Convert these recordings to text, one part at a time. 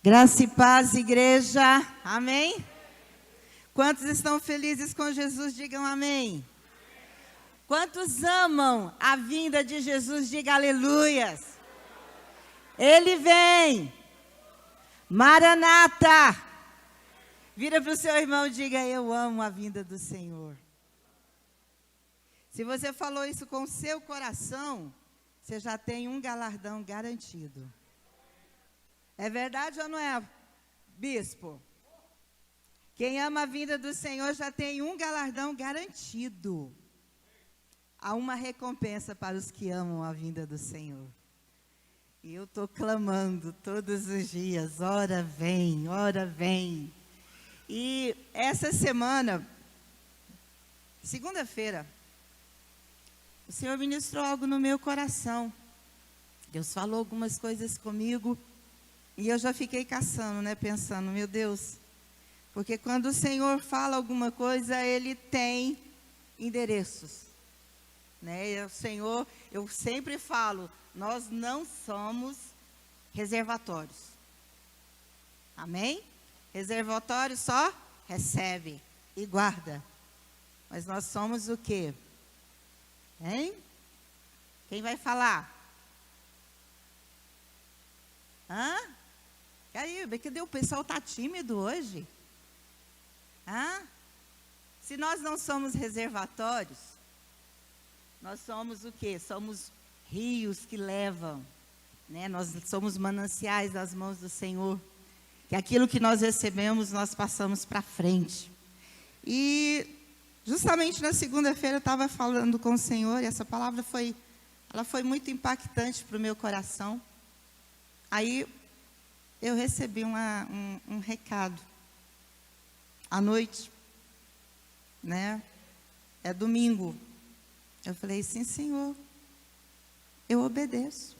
Graça e paz, igreja. Amém? Quantos estão felizes com Jesus? Digam amém. Quantos amam a vinda de Jesus? Diga aleluias. Ele vem. Maranata. Vira para o seu irmão e diga: eu amo a vinda do Senhor. Se você falou isso com o seu coração, você já tem um galardão garantido. É verdade ou não é, bispo? Quem ama a vinda do Senhor já tem um galardão garantido. Há uma recompensa para os que amam a vinda do Senhor. E eu estou clamando todos os dias: ora vem, ora vem. E essa semana, segunda-feira, o Senhor ministrou algo no meu coração. Deus falou algumas coisas comigo. E eu já fiquei caçando, pensando, meu Deus, porque quando o Senhor fala alguma coisa, Ele tem endereços, E o Senhor, eu sempre falo, nós não somos reservatórios, amém? Reservatório só recebe e guarda, mas nós somos o quê? Hein? Quem vai falar? Hã? Aí, cadê o pessoal? Está tímido hoje? Se nós não somos reservatórios, nós somos o quê? Somos rios que levam, Nós somos mananciais das mãos do Senhor, que aquilo que nós recebemos, nós passamos para frente. E justamente na segunda-feira eu estava falando com o Senhor, e essa palavra foi muito impactante para o meu coração. Aí eu recebi um recado, à noite, É domingo. Eu falei, sim, Senhor, eu obedeço.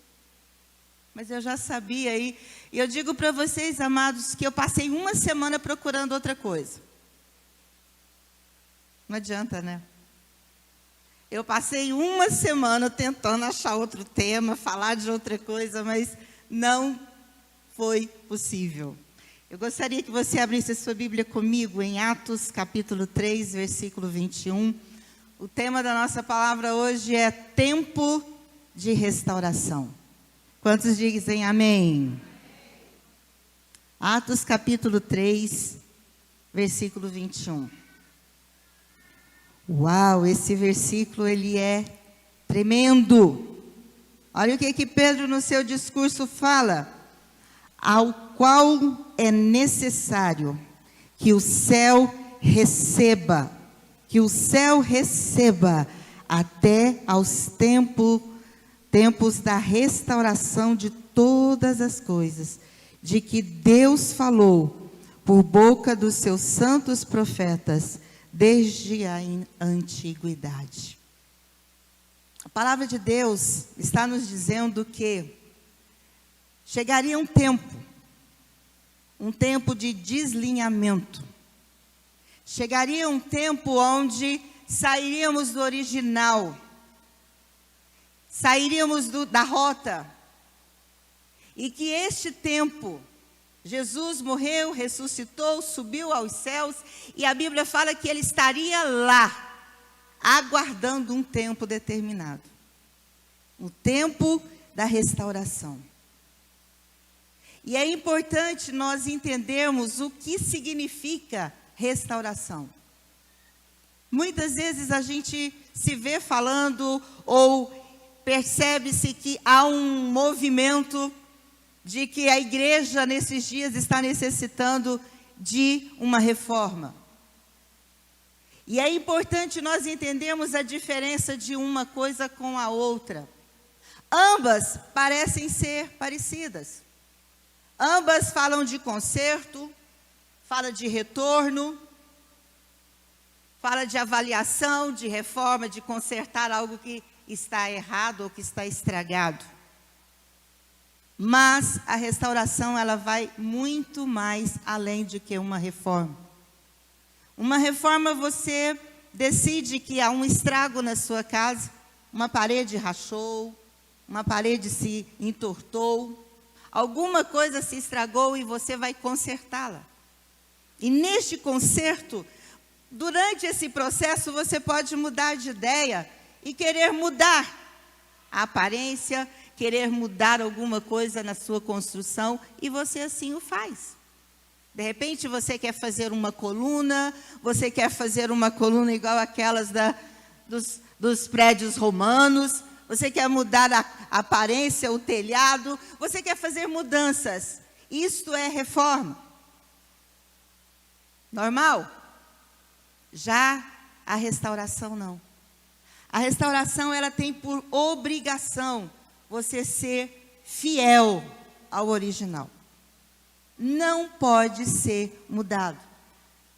Mas eu já sabia, e eu digo para vocês, amados, que eu passei uma semana procurando outra coisa. Não adianta, Eu passei uma semana tentando achar outro tema, falar de outra coisa, mas não foi possível. Eu gostaria que você abrisse a sua Bíblia comigo em Atos capítulo 3, versículo 21. O tema da nossa palavra hoje é tempo de restauração. Quantos dizem amém? Atos capítulo 3, versículo 21. Uau, esse versículo ele é tremendo. Olha o que Pedro no seu discurso fala: ao qual é necessário que o céu receba até aos tempos da restauração de todas as coisas, de que Deus falou por boca dos seus santos profetas desde a antiguidade. A palavra de Deus está nos dizendo que chegaria um tempo de deslinhamento. Chegaria um tempo onde sairíamos do original, sairíamos da rota. E que este tempo, Jesus morreu, ressuscitou, subiu aos céus, e a Bíblia fala que Ele estaria lá, aguardando um tempo determinado. O tempo da restauração. E é importante nós entendermos o que significa restauração. Muitas vezes a gente se vê falando ou percebe-se que há um movimento de que a igreja nesses dias está necessitando de uma reforma. E é importante nós entendermos a diferença de uma coisa com a outra. Ambas parecem ser parecidas. Ambas falam de conserto, fala de retorno, fala de avaliação, de reforma, de consertar algo que está errado ou que está estragado. Mas a restauração, ela vai muito mais além de que uma reforma. Uma reforma, você decide que há um estrago na sua casa, uma parede rachou, uma parede se entortou, alguma coisa se estragou e você vai consertá-la. E neste conserto, durante esse processo, você pode mudar de ideia e querer mudar a aparência, querer mudar alguma coisa na sua construção, e você assim o faz. De repente, você quer fazer uma coluna, você quer fazer uma coluna igual aquelas dos prédios romanos, você quer mudar a aparência, o telhado, você quer fazer mudanças. Isto é reforma. Normal? Já a restauração não. A restauração, ela tem por obrigação você ser fiel ao original. Não pode ser mudado.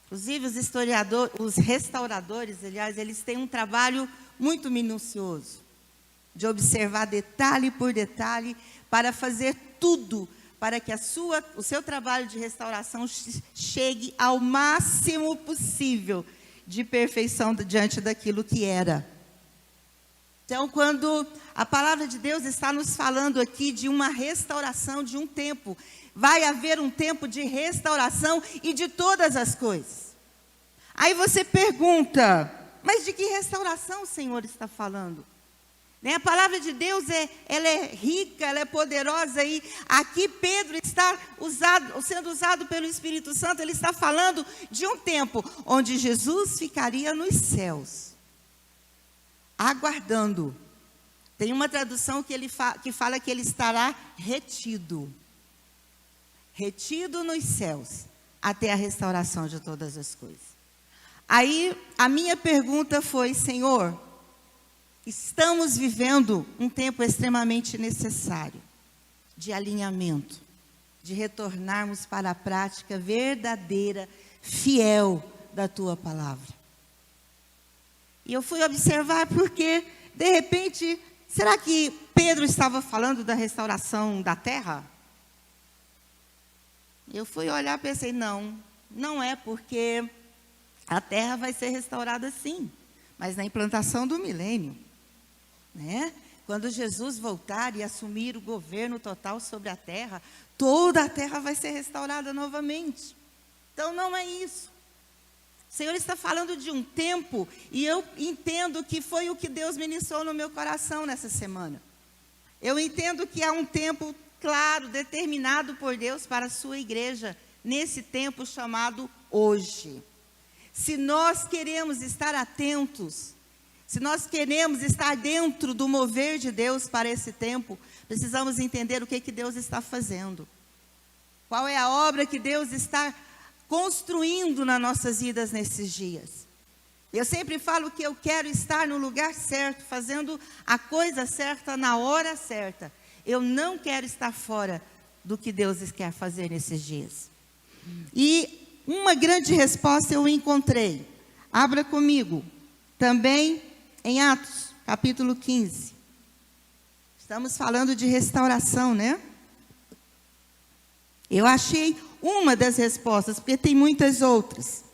Inclusive, os restauradores, aliás, eles têm um trabalho muito minucioso, de observar detalhe por detalhe, para fazer tudo, para que o seu trabalho de restauração chegue ao máximo possível de perfeição diante daquilo que era. Então, quando a palavra de Deus está nos falando aqui de uma restauração de um tempo, vai haver um tempo de restauração e de todas as coisas. Aí você pergunta, mas de que restauração o Senhor está falando? A palavra de Deus, ela é rica, ela é poderosa, e aqui Pedro está sendo usado pelo Espírito Santo, ele está falando de um tempo onde Jesus ficaria nos céus, aguardando. Tem uma tradução que fala que ele estará retido nos céus, até a restauração de todas as coisas. Aí, a minha pergunta foi, Senhor, estamos vivendo um tempo extremamente necessário de alinhamento, de retornarmos para a prática verdadeira, fiel da Tua palavra. E eu fui observar porque, de repente, será que Pedro estava falando da restauração da terra? Eu fui olhar e pensei, não é, porque a terra vai ser restaurada sim, mas na implantação do milênio, né? Quando Jesus voltar e assumir o governo total sobre a terra, toda a terra vai ser restaurada novamente. Então não é isso. O Senhor está falando de um tempo, e eu entendo que foi o que Deus ministrou no meu coração nessa semana. Eu entendo que há um tempo claro, determinado por Deus para a sua igreja, nesse tempo chamado hoje. Se nós queremos estar atentos, se nós queremos estar dentro do mover de Deus para esse tempo, precisamos entender o que Deus está fazendo. Qual é a obra que Deus está construindo nas nossas vidas nesses dias. Eu sempre falo que eu quero estar no lugar certo, fazendo a coisa certa na hora certa. Eu não quero estar fora do que Deus quer fazer nesses dias. E uma grande resposta eu encontrei. Abra comigo. Também em Atos, capítulo 15. Estamos falando de restauração, né? Eu achei uma das respostas, porque tem muitas outras.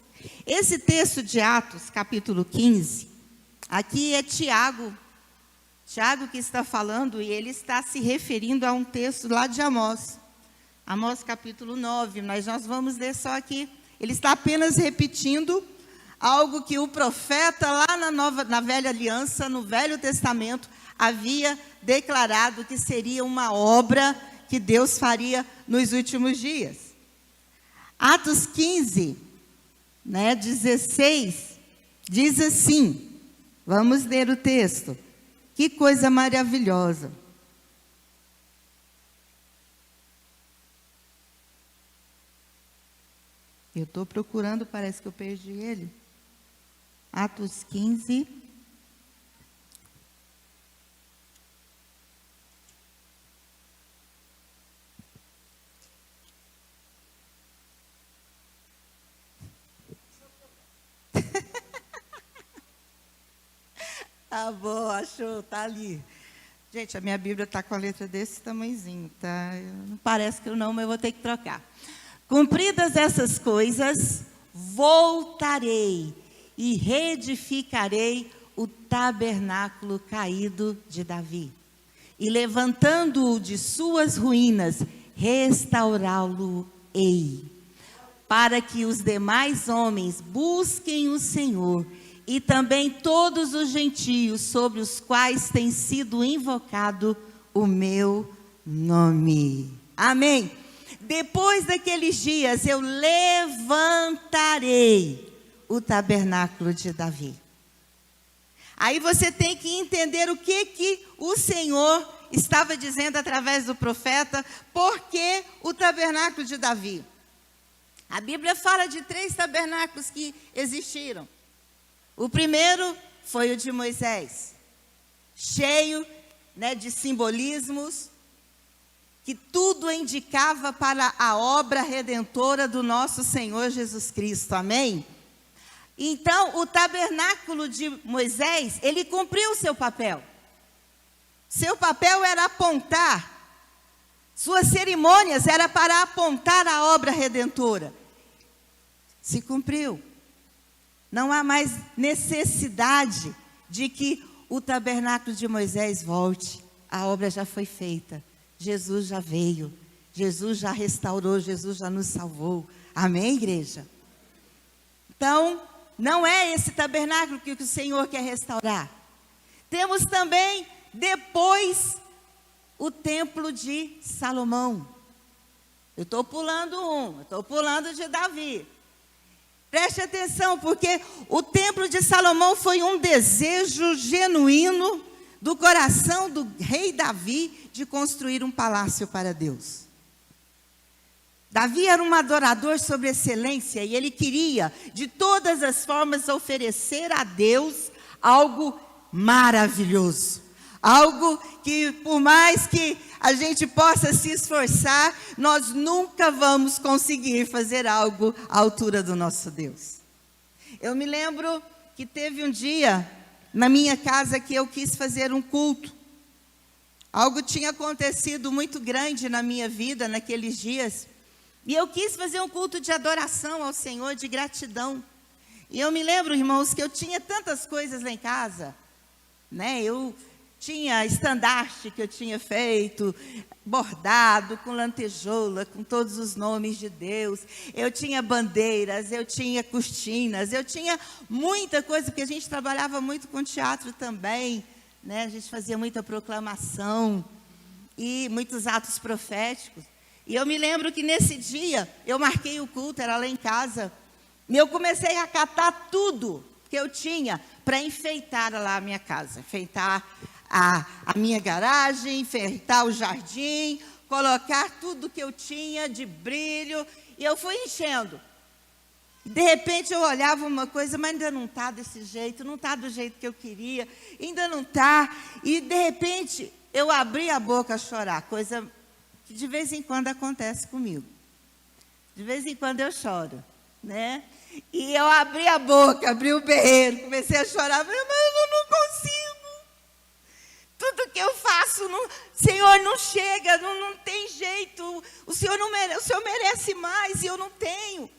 Esse texto de Atos, capítulo 15, aqui é Tiago que está falando, e ele está se referindo a um texto lá de Amós. Amós capítulo 9, mas nós vamos ler só aqui. Ele está apenas repetindo algo que o profeta lá na Velha Aliança, no Velho Testamento, havia declarado que seria uma obra que Deus faria nos últimos dias. Atos 15, 16, diz assim, vamos ler o texto. Que coisa maravilhosa. Eu estou procurando, parece que eu perdi ele. Atos 15. Tá bom, achou, tá ali. Gente, a minha Bíblia está com a letra desse tamanhozinho, tá? Não parece que eu não, mas eu vou ter que trocar. Cumpridas essas coisas, voltarei e reedificarei o tabernáculo caído de Davi. E levantando-o de suas ruínas, restaurá-lo-ei, para que os demais homens busquem o Senhor, e também todos os gentios sobre os quais tem sido invocado o meu nome. Amém. Depois daqueles dias eu levantarei o tabernáculo de Davi. Aí você tem que entender o que o Senhor estava dizendo através do profeta, porque o tabernáculo de Davi. A Bíblia fala de 3 tabernáculos que existiram. O primeiro foi o de Moisés, cheio, de simbolismos, que tudo indicava para a obra redentora do nosso Senhor Jesus Cristo, amém? Então, o tabernáculo de Moisés, ele cumpriu o seu papel. Seu papel era apontar, suas cerimônias eram para apontar a obra redentora. Se cumpriu. Não há mais necessidade de que o tabernáculo de Moisés volte. A obra já foi feita. Jesus já veio. Jesus já restaurou. Jesus já nos salvou. Amém, igreja? Então, não é esse tabernáculo que o Senhor quer restaurar. Temos também, depois, o templo de Salomão. Eu estou pulando eu estou pulando de Davi. Preste atenção, porque o templo de Salomão foi um desejo genuíno do coração do rei Davi de construir um palácio para Deus. Davi era um adorador sobre excelência e ele queria, de todas as formas, oferecer a Deus algo maravilhoso. Algo que, por mais que a gente possa se esforçar, nós nunca vamos conseguir fazer algo à altura do nosso Deus. Eu me lembro que teve um dia na minha casa que eu quis fazer um culto. Algo tinha acontecido muito grande na minha vida naqueles dias. E eu quis fazer um culto de adoração ao Senhor, de gratidão. E eu me lembro, irmãos, que eu tinha tantas coisas lá em casa, Eu tinha estandarte que eu tinha feito, bordado, com lantejoula, com todos os nomes de Deus. Eu tinha bandeiras, eu tinha cortinas, eu tinha muita coisa, porque a gente trabalhava muito com teatro também, A gente fazia muita proclamação e muitos atos proféticos. E eu me lembro que nesse dia, eu marquei o culto, era lá em casa, e eu comecei a catar tudo que eu tinha para enfeitar lá a minha casa, enfeitar a minha garagem, enfeitar o jardim, colocar tudo que eu tinha de brilho, e eu fui enchendo. De repente eu olhava uma coisa, mas ainda não está desse jeito, não está do jeito que eu queria, ainda não está, e de repente eu abri a boca a chorar, coisa que de vez em quando acontece comigo. De vez em quando eu choro, E eu abri a boca, abri o berreiro, comecei a chorar, falei, mas eu não consigo. Tudo que eu faço, Senhor, não chega, não tem jeito. O Senhor merece mais e eu não tenho.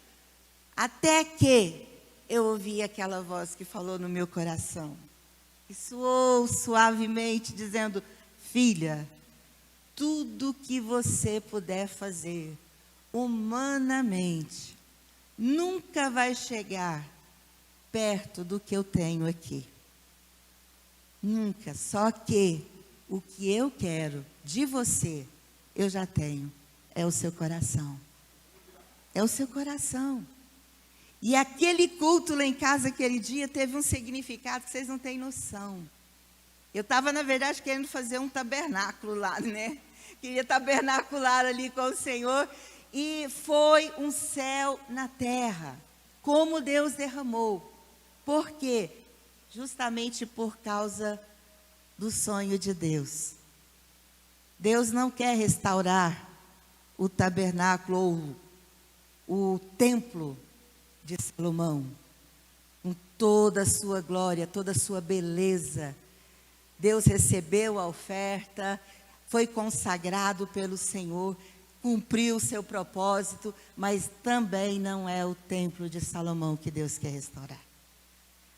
Até que eu ouvi aquela voz que falou no meu coração. E soou suavemente, dizendo, filha, tudo que você puder fazer, humanamente, nunca vai chegar perto do que eu tenho aqui. Nunca, só que o que eu quero de você, eu já tenho, é o seu coração. É o seu coração. E aquele culto lá em casa, aquele dia, teve um significado que vocês não têm noção. Eu estava, na verdade, querendo fazer um tabernáculo lá, Queria tabernacular ali com o Senhor. E foi um céu na terra, como Deus derramou. Por quê? Justamente por causa do sonho de Deus. Deus não quer restaurar o tabernáculo ou o templo de Salomão, com toda a sua glória, toda a sua beleza. Deus recebeu a oferta, foi consagrado pelo Senhor, cumpriu o seu propósito, mas também não é o templo de Salomão que Deus quer restaurar.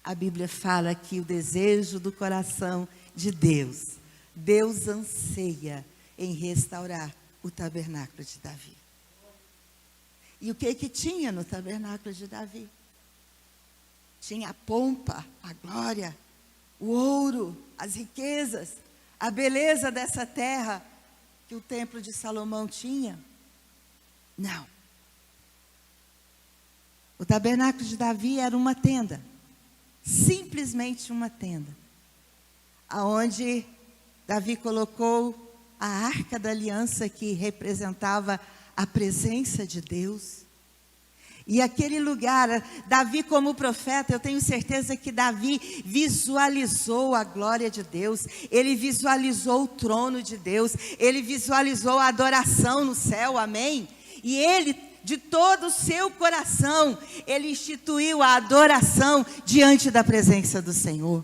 A Bíblia fala que o desejo do coração de Deus, Deus anseia em restaurar o tabernáculo de Davi. E o que tinha no tabernáculo de Davi? Tinha a pompa, a glória, o ouro, as riquezas, a beleza dessa terra que o templo de Salomão tinha? Não. O tabernáculo de Davi era uma tenda, simplesmente uma tenda, aonde Davi colocou a arca da aliança, que representava a presença de Deus. E aquele lugar, Davi como profeta, eu tenho certeza que Davi visualizou a glória de Deus, ele visualizou o trono de Deus, ele visualizou a adoração no céu, amém? E ele, de todo o seu coração, ele instituiu a adoração diante da presença do Senhor.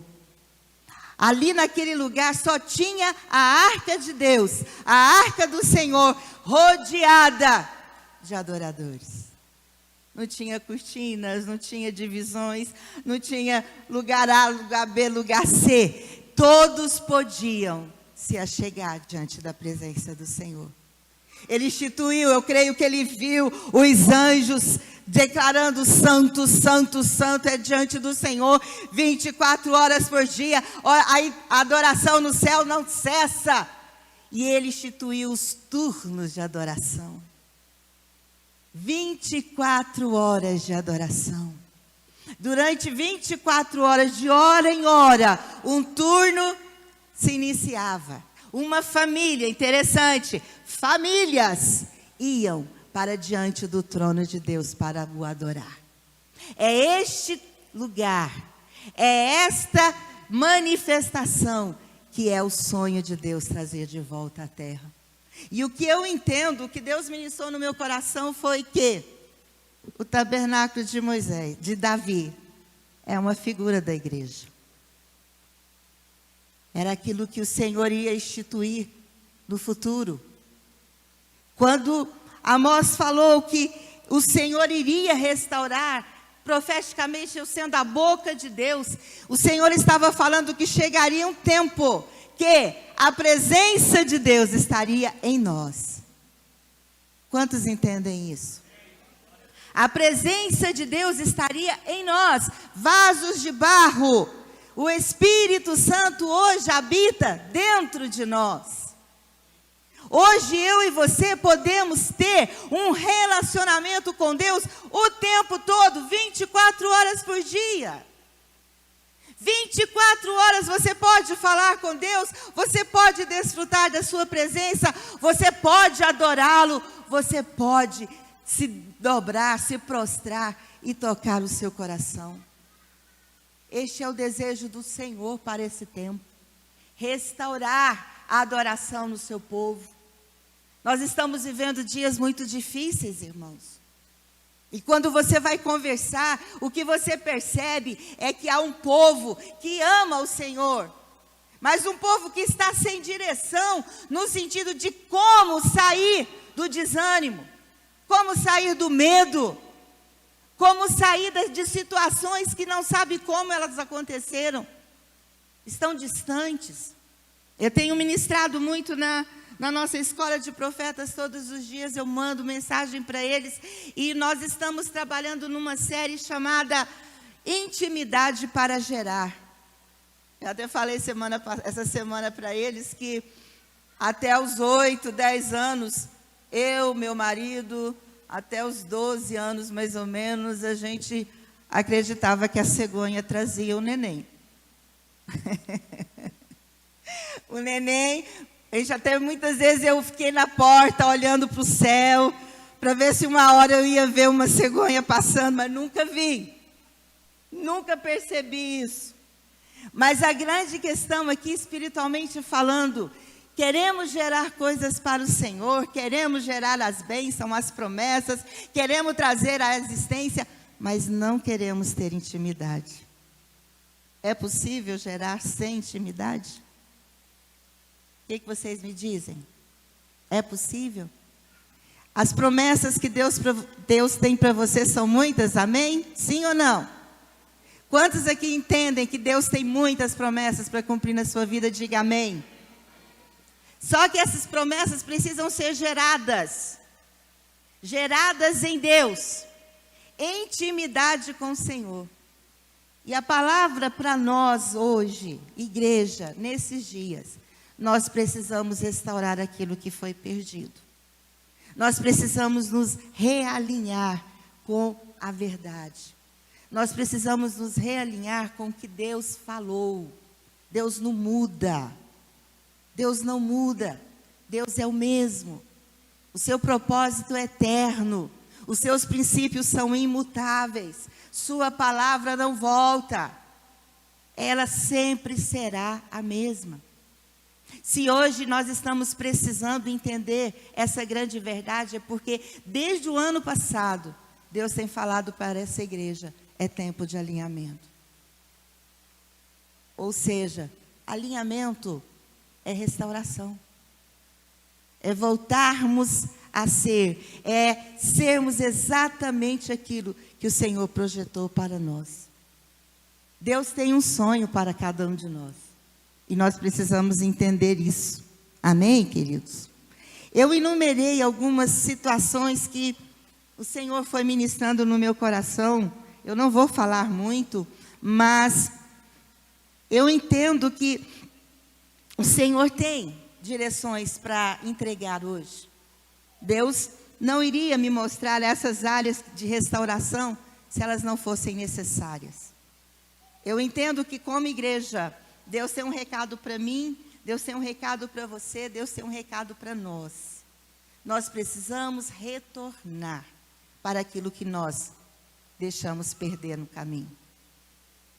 Ali naquele lugar só tinha a arca de Deus, a arca do Senhor, rodeada de adoradores. Não tinha cortinas, não tinha divisões, não tinha lugar A, lugar B, lugar C. Todos podiam se achegar diante da presença do Senhor. Ele instituiu, eu creio que ele viu os anjos declarando: santo, santo, santo é diante do Senhor, 24 horas por dia. A adoração no céu não cessa. E ele instituiu os turnos de adoração. 24 horas de adoração. Durante 24 horas, de hora em hora, um turno se iniciava. Uma família, interessante, famílias iam para diante do trono de Deus para o adorar. É este lugar, é esta manifestação que é o sonho de Deus trazer de volta à terra. E o que eu entendo, o que Deus ministrou no meu coração foi que o tabernáculo de Moisés, de Davi, é uma figura da igreja. Era aquilo que o Senhor ia instituir no futuro. Quando Amós falou que o Senhor iria restaurar, profeticamente eu sendo a boca de Deus, o Senhor estava falando que chegaria um tempo que a presença de Deus estaria em nós. Quantos entendem isso? A presença de Deus estaria em nós, vasos de barro. O Espírito Santo hoje habita dentro de nós. Hoje eu e você podemos ter um relacionamento com Deus o tempo todo, 24 horas por dia. 24 horas você pode falar com Deus, você pode desfrutar da sua presença, você pode adorá-lo, você pode se dobrar, se prostrar e tocar o seu coração. Este é o desejo do Senhor para esse tempo. Restaurar a adoração no seu povo. Nós estamos vivendo dias muito difíceis, irmãos. E quando você vai conversar, o que você percebe é que há um povo que ama o Senhor, mas um povo que está sem direção, no sentido de como sair do desânimo, como sair do medo, como sair de situações que não sabe como elas aconteceram, estão distantes. Eu tenho ministrado muito na nossa escola de profetas, todos os dias eu mando mensagem para eles, e nós estamos trabalhando numa série chamada Intimidade para Gerar. Eu até falei essa semana para eles que até os 8, 10 anos, eu, meu marido, até os 12 anos mais ou menos, a gente acreditava que a cegonha trazia o neném. O neném, até muitas vezes eu fiquei na porta olhando para o céu, para ver se uma hora eu ia ver uma cegonha passando, mas nunca vi. Nunca percebi isso. Mas a grande questão aqui, espiritualmente falando, queremos gerar coisas para o Senhor, queremos gerar as bênçãos, as promessas, queremos trazer a existência, mas não queremos ter intimidade. É possível gerar sem intimidade? O que vocês me dizem? É possível? As promessas que Deus tem para você são muitas, amém? Sim ou não? Quantos aqui entendem que Deus tem muitas promessas para cumprir na sua vida? Diga amém. Só que essas promessas precisam ser geradas em Deus, em intimidade com o Senhor. E a palavra para nós hoje, igreja, nesses dias, nós precisamos restaurar aquilo que foi perdido. Nós precisamos nos realinhar com a verdade. Nós precisamos nos realinhar com o que Deus falou. Deus não muda. Deus não muda. Deus é o mesmo. O seu propósito é eterno. Os seus princípios são imutáveis. Sua palavra não volta. Ela sempre será a mesma. Se hoje nós estamos precisando entender essa grande verdade, é porque desde o ano passado, Deus tem falado para essa igreja, é tempo de alinhamento. Ou seja, alinhamento é restauração. É voltarmos a ser, é sermos exatamente aquilo que o Senhor projetou para nós. Deus tem um sonho para cada um de nós. E nós precisamos entender isso. Amém, queridos? Eu enumerei algumas situações que o Senhor foi ministrando no meu coração. Eu não vou falar muito, mas eu entendo que o Senhor tem direções para entregar hoje. Deus não iria me mostrar essas áreas de restauração se elas não fossem necessárias. Eu entendo que como igreja, Deus tem um recado para mim, Deus tem um recado para você, Deus tem um recado para nós. Nós precisamos retornar para aquilo que nós deixamos perder no caminho.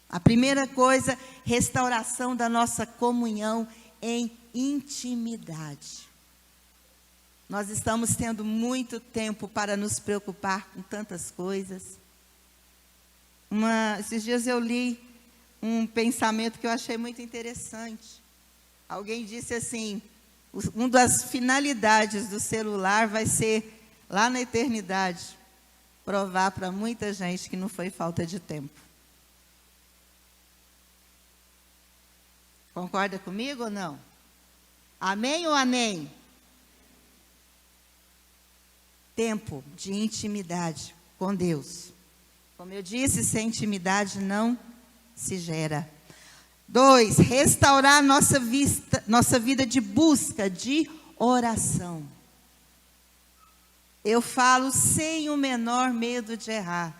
A primeira coisa, restauração da nossa comunhão em intimidade. Nós estamos tendo muito tempo para nos preocupar com tantas coisas. Esses dias eu li um pensamento que eu achei muito interessante. Alguém disse assim, uma das finalidades do celular vai ser, lá na eternidade, provar para muita gente que não foi falta de tempo. Concorda comigo ou não? Amém ou amém? Tempo de intimidade com Deus. Como eu disse, sem intimidade não se gera. 2, restaurar nossa vida de busca, de oração. Eu falo sem o menor medo de errar.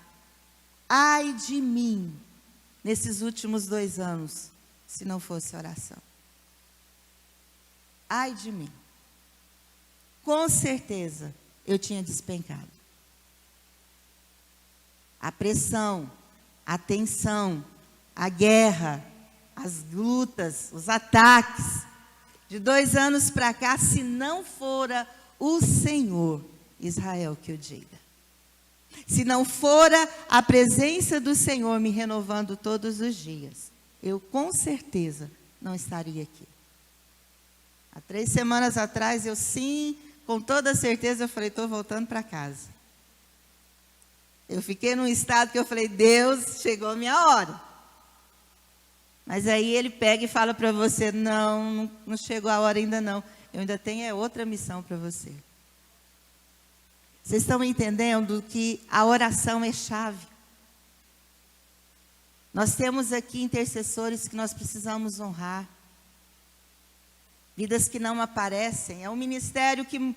Ai de mim, nesses últimos 2 anos, se não fosse oração. Ai de mim. Com certeza, eu tinha despencado. A pressão, a tensão, a guerra, as lutas, os ataques. De 2 anos para cá, se não fora o Senhor, Israel que o diga. Se não fora a presença do Senhor me renovando todos os dias, eu com certeza não estaria aqui. Há 3 semanas atrás, eu sim, com toda certeza, eu falei, estou voltando para casa. Eu fiquei num estado que eu falei, Deus, chegou a minha hora. Mas aí ele pega e fala para você, não chegou a hora ainda não. Eu ainda tenho outra missão para você. Vocês estão entendendo que a oração é chave. Nós temos aqui intercessores que nós precisamos honrar. Vidas que não aparecem. É um ministério que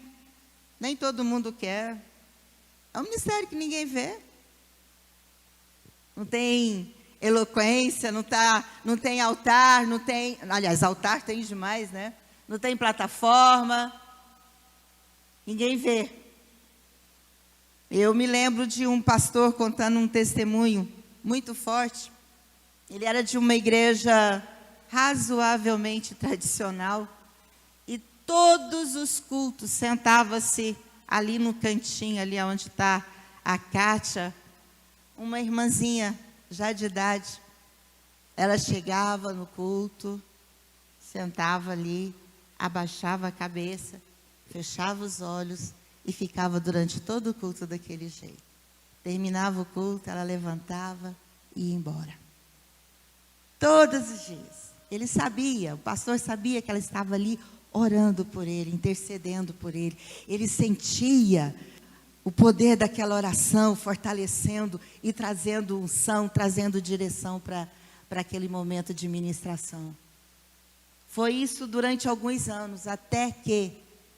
nem todo mundo quer. É um ministério que ninguém vê. Não tem eloquência, não tem altar, não tem... Aliás, altar tem demais, né? Não tem plataforma. Ninguém vê. Eu me lembro de um pastor contando um testemunho muito forte. Ele era de uma igreja razoavelmente tradicional. E todos os cultos sentava-se ali no cantinho, ali onde está a Kátia, uma irmãzinha já de idade. Ela chegava no culto, sentava ali, abaixava a cabeça, fechava os olhos e ficava durante todo o culto daquele jeito. Terminava o culto, ela levantava e ia embora. Todos os dias. Ele sabia, o pastor sabia que ela estava ali orando por ele, intercedendo por ele. Ele sentia o poder daquela oração, fortalecendo e trazendo unção, trazendo direção para aquele momento de ministração. Foi isso durante alguns anos, até que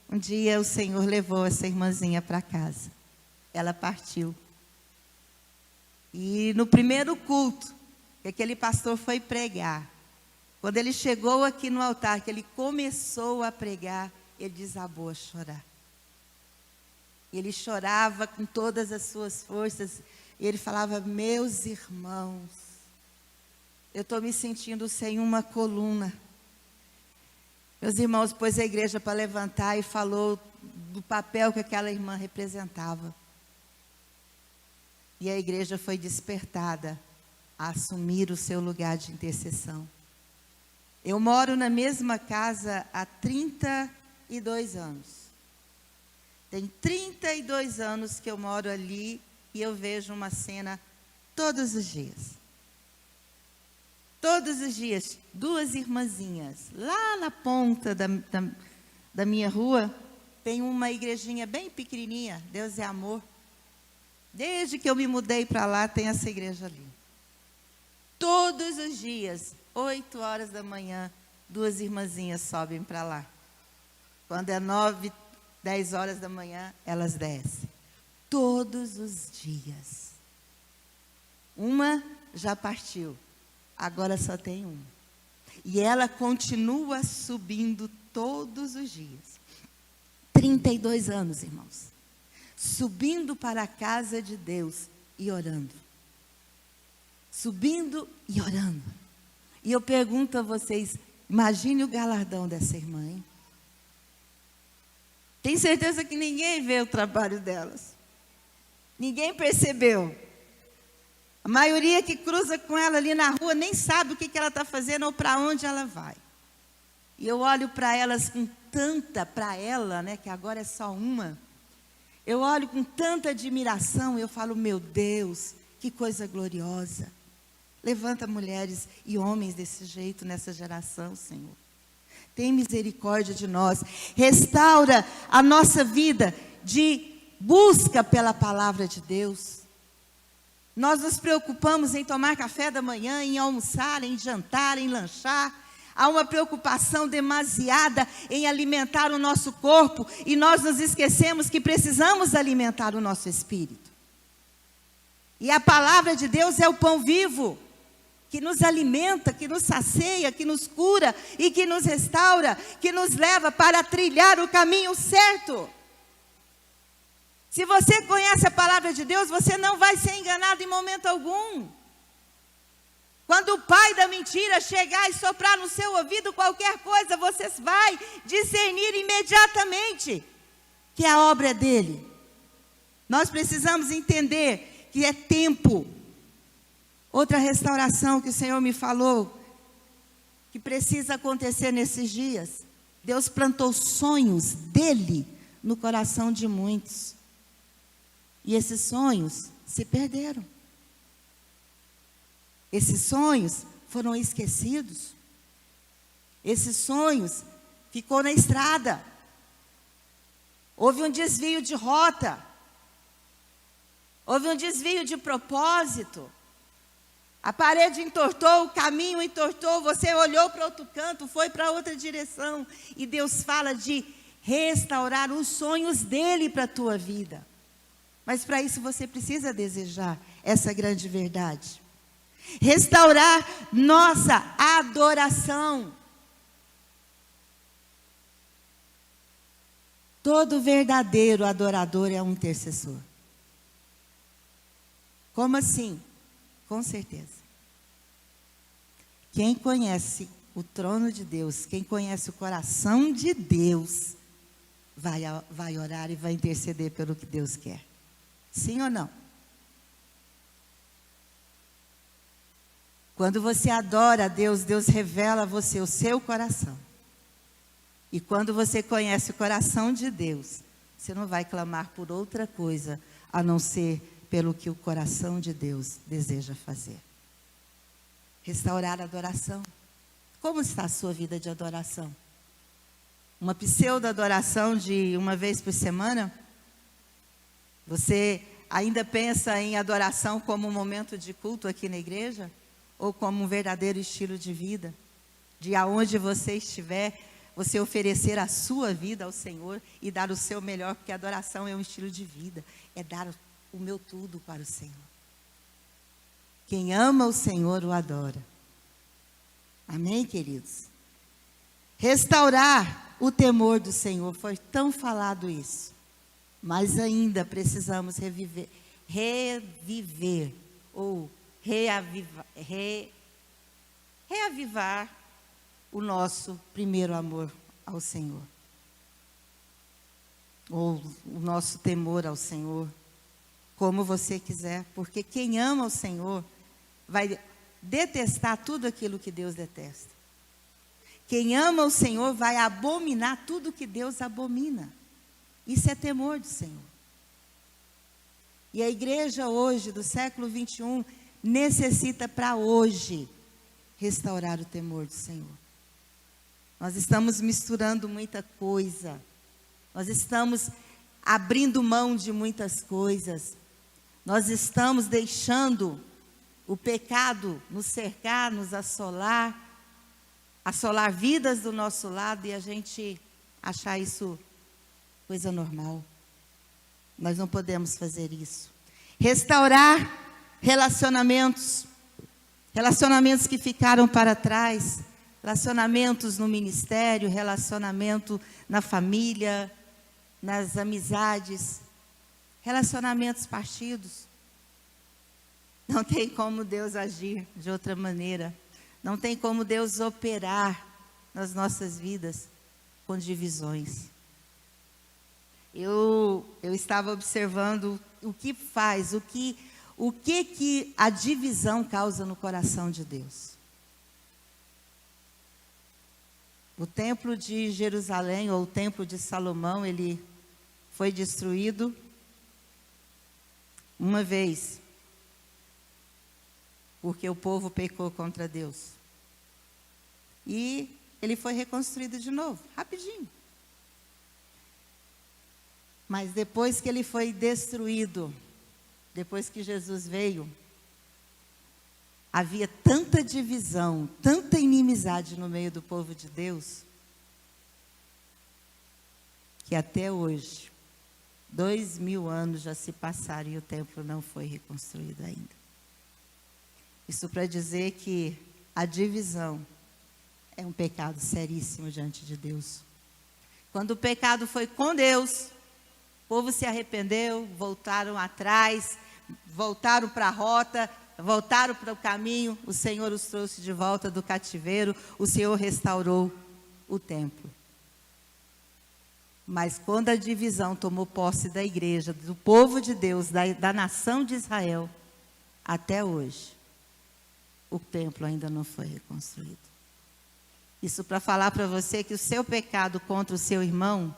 um dia o Senhor levou essa irmãzinha para casa. Ela partiu. E no primeiro culto, que aquele pastor foi pregar, quando ele chegou aqui no altar, que ele começou a pregar, ele desabou a chorar. Ele chorava com todas as suas forças. E ele falava: meus irmãos, eu estou me sentindo sem uma coluna. Meus irmãos, pôs a igreja para levantar e falou do papel que aquela irmã representava. E a igreja foi despertada a assumir o seu lugar de intercessão. Eu moro na mesma casa há 32 anos. Tem 32 anos que eu moro ali e eu vejo uma cena todos os dias. Todos os dias, duas irmãzinhas. Lá na ponta da minha rua, tem uma igrejinha bem pequenininha, Deus é Amor. Desde que eu me mudei para lá, tem essa igreja ali. Todos os dias, 8 horas da manhã, duas irmãzinhas sobem para lá. Quando é 9, 10 horas da manhã, elas descem. Todos os dias. Uma já partiu, agora só tem uma. E ela continua subindo todos os dias. 32 anos, irmãos. Subindo para a casa de Deus e orando. Subindo e orando. E eu pergunto a vocês, imagine o galardão dessa irmã, hein? Tenho certeza que ninguém vê o trabalho delas. Ninguém percebeu. A maioria que cruza com ela ali na rua nem sabe o que ela está fazendo ou para onde ela vai. E eu olho para elas com tanta, para ela, né, que agora é só uma. Eu olho com tanta admiração, eu falo: meu Deus, que coisa gloriosa. Levanta mulheres e homens desse jeito nessa geração, Senhor. Tem misericórdia de nós. Restaura a nossa vida de busca pela palavra de Deus. Nós nos preocupamos em tomar café da manhã, em almoçar, em jantar, em lanchar. Há uma preocupação demasiada em alimentar o nosso corpo. E nós nos esquecemos que precisamos alimentar o nosso espírito. E a palavra de Deus é o pão vivo, que nos alimenta, que nos sacia, que nos cura e que nos restaura, que nos leva para trilhar o caminho certo. Se você conhece a palavra de Deus, você não vai ser enganado em momento algum. Quando o pai da mentira chegar e soprar no seu ouvido qualquer coisa, você vai discernir imediatamente que a obra é dele. Nós precisamos entender que é tempo. Outra restauração que o Senhor me falou, que precisa acontecer nesses dias. Deus plantou sonhos dele no coração de muitos. E esses sonhos se perderam. Esses sonhos foram esquecidos. Esses sonhos ficou na estrada. Houve um desvio de rota. Houve um desvio de propósito. A parede entortou, o caminho entortou, você olhou para outro canto, foi para outra direção. E Deus fala de restaurar os sonhos dele para a tua vida. Mas para isso você precisa desejar essa grande verdade. Restaurar nossa adoração. Todo verdadeiro adorador é um intercessor. Como assim? Com certeza. Quem conhece o trono de Deus, quem conhece o coração de Deus, vai orar e vai interceder pelo que Deus quer. Sim ou não? Quando você adora a Deus, Deus revela a você o seu coração. E quando você conhece o coração de Deus, você não vai clamar por outra coisa, a não ser pelo que o coração de Deus deseja fazer. Restaurar a adoração. Como está a sua vida de adoração? uma pseudo-adoração de uma vez por semana? Você ainda pensa em adoração como um momento de culto aqui na igreja? Ou como um verdadeiro estilo de vida? De aonde você estiver, você oferecer a sua vida ao Senhor e dar o seu melhor, porque a adoração é um estilo de vida, é dar o meu tudo para o Senhor. Quem ama o Senhor o adora. Amém, queridos? Restaurar o temor do Senhor, foi tão falado isso. Mas ainda precisamos reviver ou reavivar o nosso primeiro amor ao Senhor. Ou o nosso temor ao Senhor, como você quiser, porque quem ama o Senhor vai detestar tudo aquilo que Deus detesta. Quem ama o Senhor vai abominar tudo que Deus abomina. Isso é temor do Senhor. E a igreja hoje, do século 21, necessita para hoje restaurar o temor do Senhor. Nós estamos misturando muita coisa. Nós estamos abrindo mão de muitas coisas. Nós estamos deixando o pecado nos cercar, nos assolar vidas do nosso lado e a gente achar isso coisa normal. Nós não podemos fazer isso. Restaurar relacionamentos que ficaram para trás, relacionamentos no ministério, relacionamento na família, nas amizades, relacionamentos partidos. Não tem como Deus agir de outra maneira. Não tem como Deus operar nas nossas vidas com divisões. Eu estava observando o que faz, o que a divisão causa no coração de Deus. O templo de Jerusalém, ou o templo de Salomão, ele foi destruído uma vez, porque o povo pecou contra Deus. E ele foi reconstruído de novo, rapidinho. Mas depois que ele foi destruído, depois que Jesus veio, havia tanta divisão, tanta inimizade no meio do povo de Deus, que até hoje, 2000 anos já se passaram e o templo não foi reconstruído ainda. Isso para dizer que a divisão é um pecado seríssimo diante de Deus. Quando o pecado foi com Deus, o povo se arrependeu, voltaram atrás, voltaram para a rota, voltaram para o caminho, o Senhor os trouxe de volta do cativeiro, o Senhor restaurou o templo. Mas quando a divisão tomou posse da igreja, do povo de Deus, da nação de Israel, até hoje, o templo ainda não foi reconstruído. Isso para falar para você que o seu pecado contra o seu irmão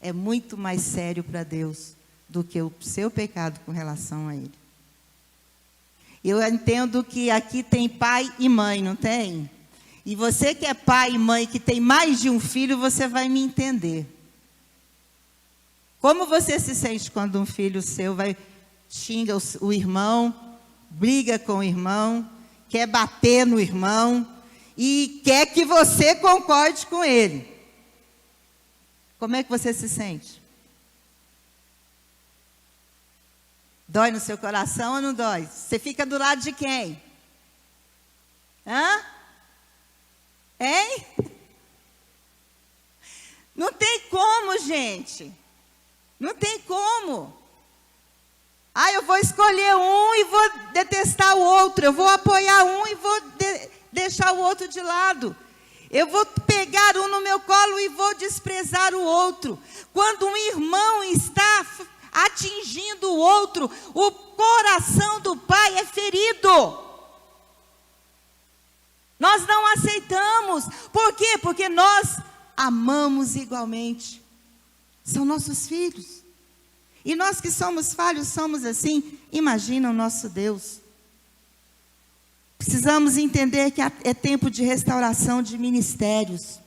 é muito mais sério para Deus do que o seu pecado com relação a ele. Eu entendo que aqui tem pai e mãe, não tem? E você que é pai e mãe, que tem mais de um filho, você vai me entender. Como você se sente quando um filho seu xinga o irmão, briga com o irmão, quer bater no irmão e quer que você concorde com ele? Como é que você se sente? Dói no seu coração ou não dói? Você fica do lado de quem? Hã? Hein? Não tem como, gente. Não tem como. Eu vou escolher um e vou detestar o outro. Eu vou apoiar um e vou deixar o outro de lado. Eu vou pegar um no meu colo e vou desprezar o outro. Quando um irmão está atingindo o outro, o coração do pai é ferido. Nós não aceitamos. Por quê? Porque nós amamos igualmente. São nossos filhos. E nós que somos falhos, somos assim. Imagina o nosso Deus. Precisamos entender que é tempo de restauração de ministérios.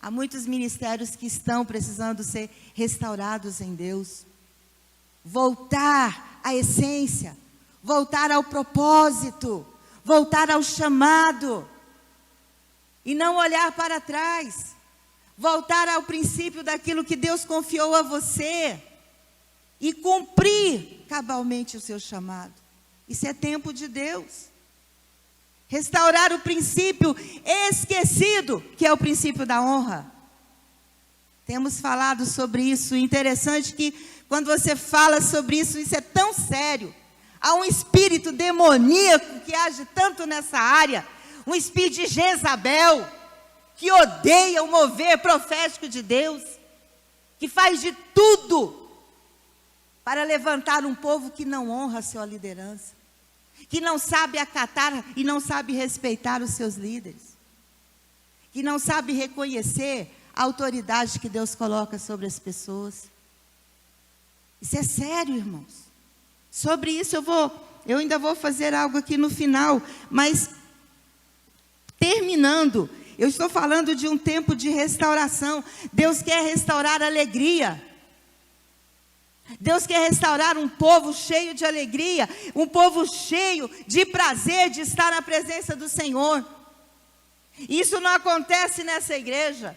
Há muitos ministérios que estão precisando ser restaurados em Deus. Voltar à essência, voltar ao propósito, voltar ao chamado. E não olhar para trás. Voltar ao princípio daquilo que Deus confiou a você. E cumprir cabalmente o seu chamado. Isso é tempo de Deus. Restaurar o princípio esquecido, que é o princípio da honra. Temos falado sobre isso. Interessante que quando você fala sobre isso, isso é tão sério. Há um espírito demoníaco que age tanto nessa área. Um espírito de Jezabel, que odeia o mover profético de Deus. Que faz de tudo para levantar um povo que não honra a sua liderança. Que não sabe acatar e não sabe respeitar os seus líderes. Que não sabe reconhecer a autoridade que Deus coloca sobre as pessoas. Isso é sério, irmãos. Sobre isso eu ainda vou fazer algo aqui no final, mas terminando, eu estou falando de um tempo de restauração. Deus quer restaurar a alegria. Deus quer restaurar um povo cheio de alegria, um povo cheio de prazer de estar na presença do Senhor. Isso não acontece nessa igreja,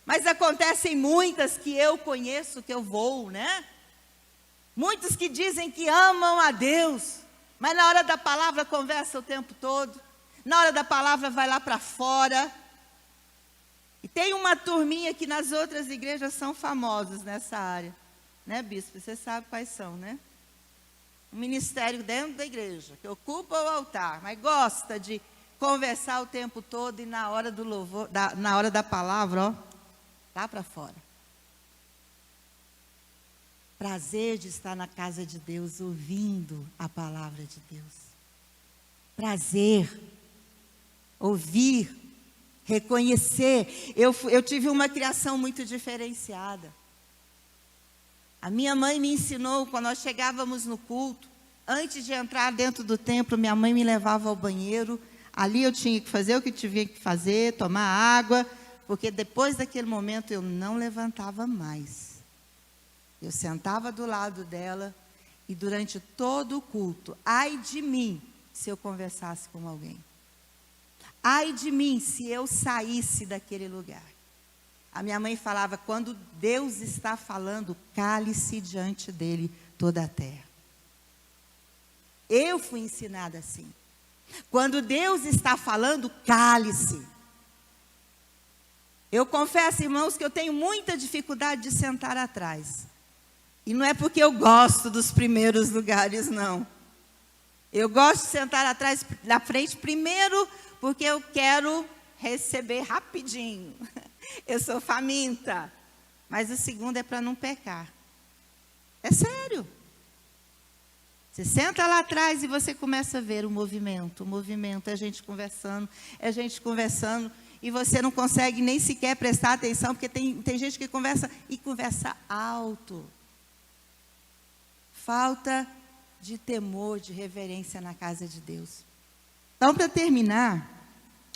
mas acontece em muitas que eu conheço, que eu vou, né? Muitos que dizem que amam a Deus, mas na hora da palavra conversa o tempo todo, na hora da palavra vai lá para fora. E tem uma turminha que nas outras igrejas são famosos nessa área. Né, bispo? Você sabe quais são, né? Um ministério dentro da igreja, que ocupa o altar, mas gosta de conversar o tempo todo e na hora do louvor, na hora da palavra, ó, lá para fora. Prazer de estar na casa de Deus, ouvindo a palavra de Deus. Prazer, ouvir, reconhecer. Eu tive uma criação muito diferenciada. A minha mãe me ensinou, quando nós chegávamos no culto, antes de entrar dentro do templo, minha mãe me levava ao banheiro. Ali eu tinha que fazer o que tinha que fazer, tomar água, porque depois daquele momento eu não levantava mais. Eu sentava do lado dela e durante todo o culto, ai de mim se eu conversasse com alguém. Ai de mim se eu saísse daquele lugar. A minha mãe falava, quando Deus está falando, cale-se diante dele toda a terra. Eu fui ensinada assim. Quando Deus está falando, cale-se. Eu confesso, irmãos, que eu tenho muita dificuldade de sentar atrás. E não é porque eu gosto dos primeiros lugares, não. Eu gosto de sentar atrás, na frente, primeiro, porque eu quero receber rapidinho. Eu sou faminta. Mas o segundo é para não pecar. É sério. Você senta lá atrás e você começa a ver o movimento. O movimento é gente conversando, e você não consegue nem sequer prestar atenção, porque tem gente que conversa e conversa alto. Falta de temor, de reverência na casa de Deus. Então, para terminar,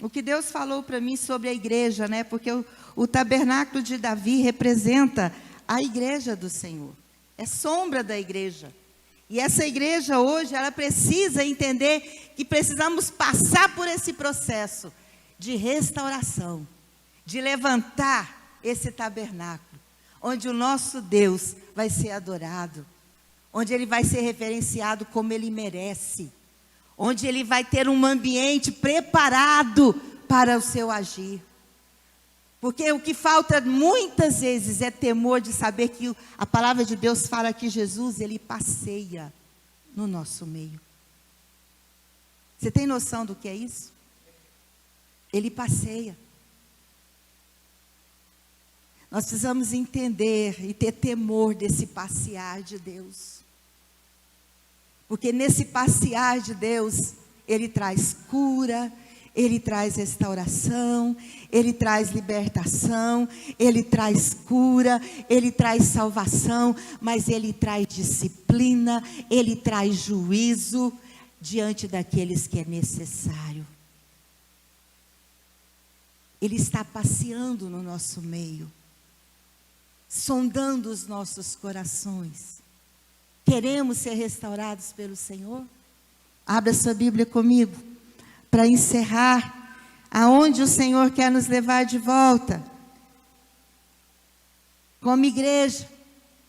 o que Deus falou para mim sobre a igreja, né? Porque o tabernáculo de Davi representa a igreja do Senhor. É sombra da igreja. E essa igreja hoje, ela precisa entender que precisamos passar por esse processo de restauração, de levantar esse tabernáculo, onde o nosso Deus vai ser adorado, onde Ele vai ser reverenciado como Ele merece, onde Ele vai ter um ambiente preparado para o seu agir. Porque o que falta muitas vezes é temor de saber que a palavra de Deus fala que Jesus, Ele passeia no nosso meio. Você tem noção do que é isso? Ele passeia. Nós precisamos entender e ter temor desse passear de Deus. Porque nesse passear de Deus, Ele traz cura, Ele traz restauração, Ele traz libertação, Ele traz cura, Ele traz salvação, mas Ele traz disciplina, Ele traz juízo diante daqueles que é necessário. Ele está passeando no nosso meio, sondando os nossos corações. Queremos ser restaurados pelo Senhor? Abra sua Bíblia comigo, para encerrar, aonde o Senhor quer nos levar de volta. Como igreja,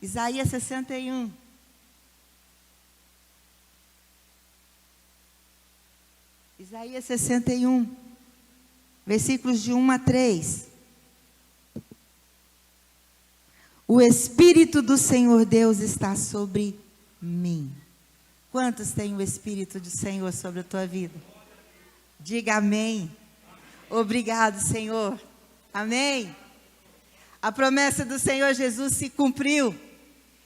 Isaías 61. Isaías 61, versículos de 1 a 3. O Espírito do Senhor Deus está sobre mim. Quantos têm o Espírito do Senhor sobre a tua vida? Diga amém. Obrigado, Senhor. Amém. A promessa do Senhor Jesus se cumpriu.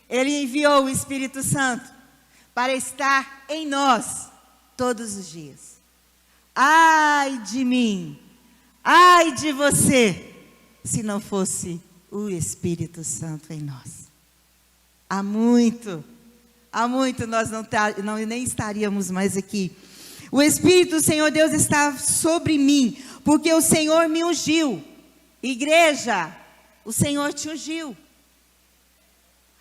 Ele enviou o Espírito Santo para estar em nós todos os dias. Ai de mim, ai de você, se não fosse o Espírito Santo em nós. Há muito nós nem estaríamos mais aqui. O Espírito do Senhor Deus está sobre mim, porque o Senhor me ungiu. Igreja, o Senhor te ungiu.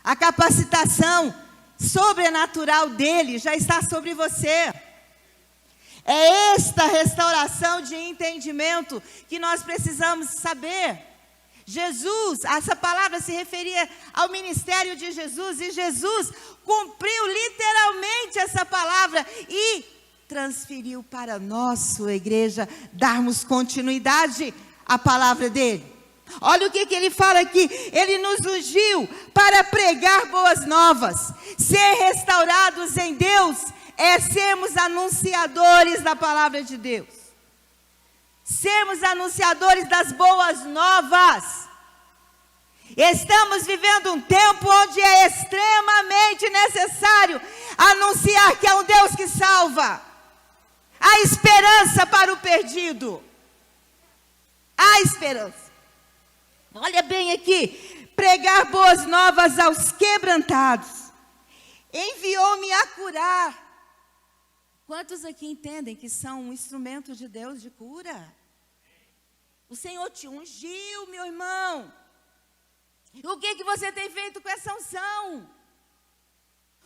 A capacitação sobrenatural dele já está sobre você. É esta restauração de entendimento que nós precisamos saber. Jesus, essa palavra se referia ao ministério de Jesus, e Jesus cumpriu literalmente essa palavra e transferiu para nós, sua igreja, darmos continuidade à palavra dele. Olha o que ele fala aqui: ele nos ungiu para pregar boas novas. Ser restaurados em Deus é sermos anunciadores da palavra de Deus. Sermos anunciadores das boas novas. Estamos vivendo um tempo onde é extremamente necessário anunciar que há um Deus que salva. Há esperança para o perdido. Há esperança. Olha bem aqui: pregar boas novas aos quebrantados. Enviou-me a curar. Quantos aqui entendem que são um instrumento de Deus de cura? O Senhor te ungiu, meu irmão. O que você tem feito com essa unção?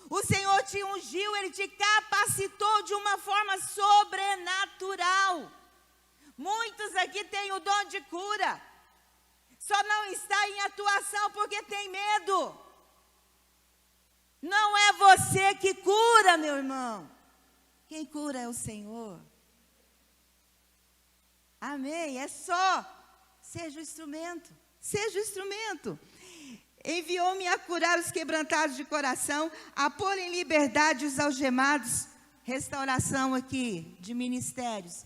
O Senhor te ungiu, Ele te capacitou de uma forma sobrenatural. Muitos aqui têm o dom de cura, só não está em atuação porque tem medo. Não é você que cura, meu irmão. Quem cura é o Senhor. Amém. É só. Seja o instrumento. Seja o instrumento. Enviou-me a curar os quebrantados de coração, a pôr em liberdade os algemados. Restauração aqui de ministérios.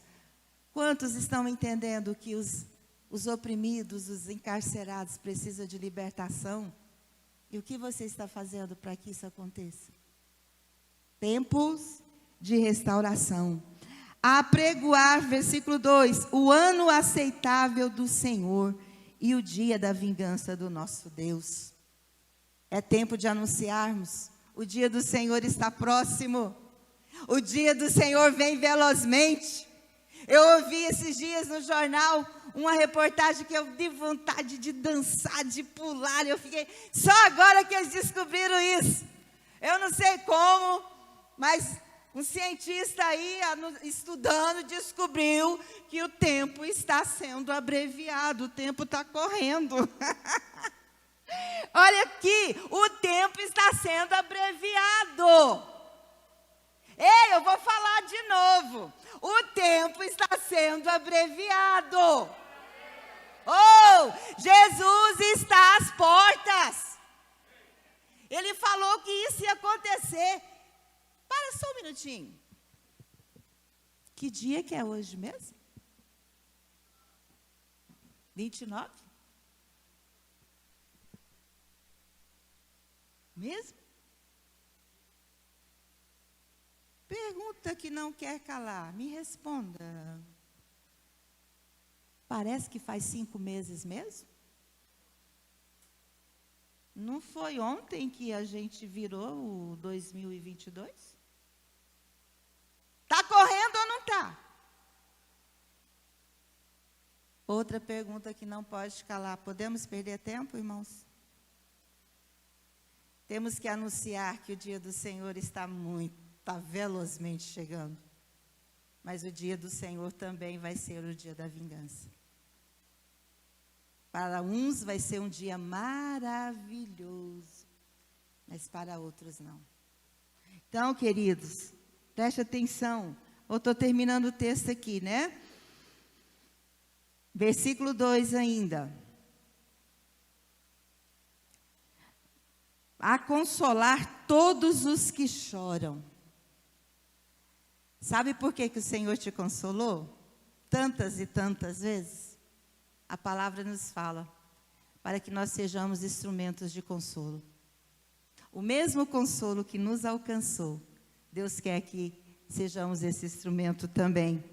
Quantos estão entendendo que os oprimidos, os encarcerados precisam de libertação? E o que você está fazendo para que isso aconteça? Tempos de restauração. Apregoar, versículo 2, o ano aceitável do Senhor e o dia da vingança do nosso Deus. É tempo de anunciarmos: o dia do Senhor está próximo. O dia do Senhor vem velozmente. Eu ouvi esses dias no jornal uma reportagem que eu dei vontade de dançar, de pular. Eu fiquei, só agora que eles descobriram isso. Eu não sei como, mas um cientista aí, estudando, descobriu que o tempo está sendo abreviado, o tempo está correndo. Olha aqui, o tempo está sendo abreviado. Ei, eu vou falar de novo. O tempo está sendo abreviado. Oh, Jesus está às portas. Ele falou que isso ia acontecer. Para só um minutinho. Que dia que é hoje mesmo? 29? Mesmo? Pergunta que não quer calar. Me responda. Parece que faz 5 meses mesmo? Não foi ontem que a gente virou o 2022? Está correndo ou não está? Outra pergunta que não pode calar. Podemos perder tempo, irmãos? Temos que anunciar que o dia do Senhor está velozmente chegando. Mas o dia do Senhor também vai ser o dia da vingança. Para uns vai ser um dia maravilhoso, mas para outros não. Então, queridos, preste atenção. Eu estou terminando o texto aqui, né? Versículo 2 ainda. A consolar todos os que choram. Sabe por que o Senhor te consolou? Tantas e tantas vezes. A palavra nos fala, para que nós sejamos instrumentos de consolo. O mesmo consolo que nos alcançou, Deus quer que sejamos esse instrumento também.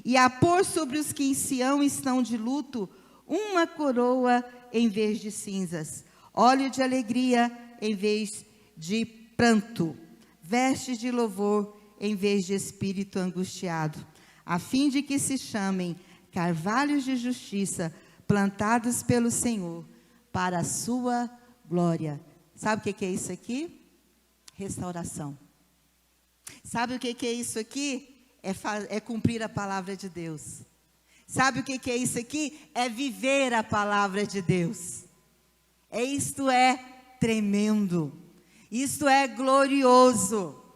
E a pôr sobre os que em Sião estão de luto, uma coroa em vez de cinzas, óleo de alegria em vez de pranto, vestes de louvor em vez de espírito angustiado, a fim de que se chamem carvalhos de justiça, plantados pelo Senhor, para a sua glória. Sabe o que é isso aqui? Restauração. Sabe o que é isso aqui? É cumprir a palavra de Deus. Sabe o que é isso aqui? É viver a palavra de Deus. Isto é tremendo. Isto é glorioso.